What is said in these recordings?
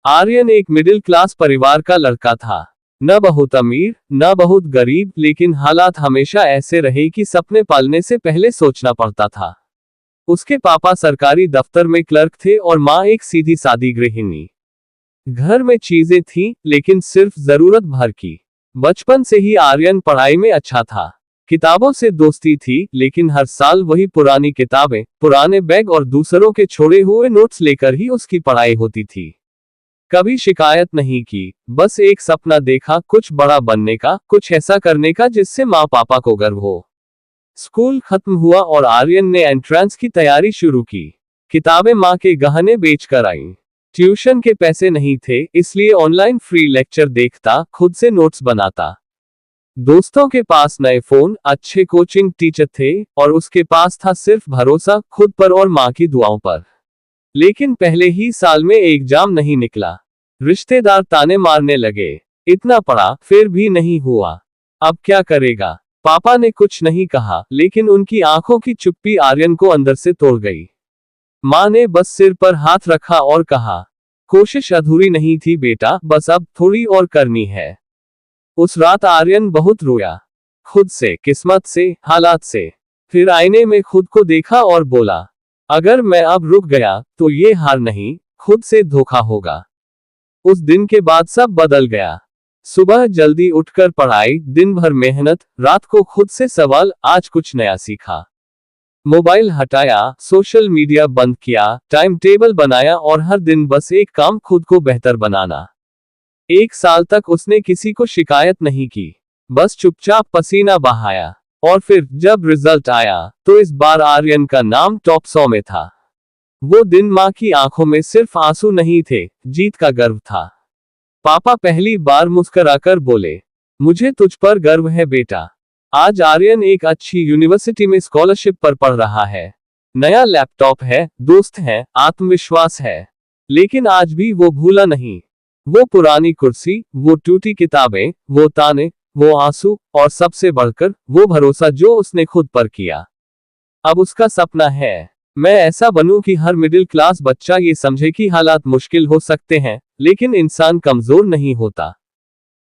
आर्यन एक middle class परिवार का लड़का था। न बहुत अमीर न बहुत गरीब, लेकिन हालात हमेशा ऐसे रहे कि सपने पालने से पहले सोचना पड़ता था। उसके पापा सरकारी दफ्तर में क्लर्क थे और माँ एक सीधी सादी गृहिणी। घर में चीजें थीं, लेकिन सिर्फ जरूरत भर की। बचपन से ही आर्यन पढ़ाई में अच्छा था। किताबों से दोस्ती थी, लेकिन हर साल वही पुरानी किताबें, पुराने बैग और दूसरों के छोड़े हुए नोट्स लेकर ही उसकी पढ़ाई होती थी। कभी शिकायत नहीं की, बस एक सपना देखा, कुछ बड़ा बनने का, कुछ ऐसा करने का जिससे माँ पापा को गर्व हो। स्कूल खत्म हुआ और आर्यन ने एंट्रेंस की तैयारी शुरू की। किताबें माँ के गहने बेचकर आईं। ट्यूशन के पैसे नहीं थे, इसलिए ऑनलाइन फ्री लेक्चर देखता, खुद से नोट्स बनाता। दोस्तों के पास नए फोन, अच्छे कोचिंग टीचर थे, और उसके पास था सिर्फ भरोसा, खुद पर और माँ की दुआओं पर। लेकिन पहले ही साल में एग्जाम नहीं निकला। रिश्तेदार ताने मारने लगे। इतना पढ़ा, फिर भी नहीं हुआ, अब क्या करेगा। पापा ने कुछ नहीं कहा, लेकिन उनकी आंखों की चुप्पी आर्यन को अंदर से तोड़ गई। माँ ने बस सिर पर हाथ रखा और कहा, कोशिश अधूरी नहीं थी बेटा, बस अब थोड़ी और करनी है। उस रात आर्यन बहुत रोया, खुद से, किस्मत से, हालात से। फिर आईने में खुद को देखा और बोला, अगर मैं अब रुक गया तो ये हार नहीं, खुद से धोखा होगा। उस दिन के बाद सब बदल गया। सुबह जल्दी उठकर पढ़ाई, दिन भर मेहनत, रात को खुद से सवाल, आज कुछ नया सीखा। मोबाइल हटाया, सोशल मीडिया बंद किया, टाइम टेबल बनाया और हर दिन बस एक काम, खुद को बेहतर बनाना। 1 साल तक उसने किसी को शिकायत नहीं की, बस चुपचाप पसीना बहाया। और फिर जब रिजल्ट आया, तो इस बार आर्यन का नाम टॉप 100 में था। वो दिन माँ की आंखों में सिर्फ आंसू नहीं थे, जीत का गर्व था। पापा पहली बार मुस्कुराकर बोले, मुझे तुझ पर गर्व है बेटा। आज आर्यन एक अच्छी यूनिवर्सिटी में स्कॉलरशिप पर पढ़ रहा है। नया लैपटॉप है, दोस्त है, आत्मविश्वास है। लेकिन आज भी वो भूला नहीं। वो पुरानी कुर्सी, वो टूटी किताबें, वो ताने, वो आंसू, और सबसे बढ़कर वो भरोसा जो उसने खुद पर किया। अब उसका सपना है, मैं ऐसा बनूं कि हर मिडिल क्लास बच्चा ये समझे कि हालात मुश्किल हो सकते हैं, लेकिन इंसान कमजोर नहीं होता।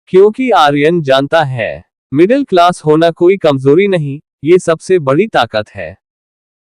क्योंकि आर्यन जानता है, मिडिल क्लास होना कोई कमजोरी नहीं, ये सबसे बड़ी ताकत है।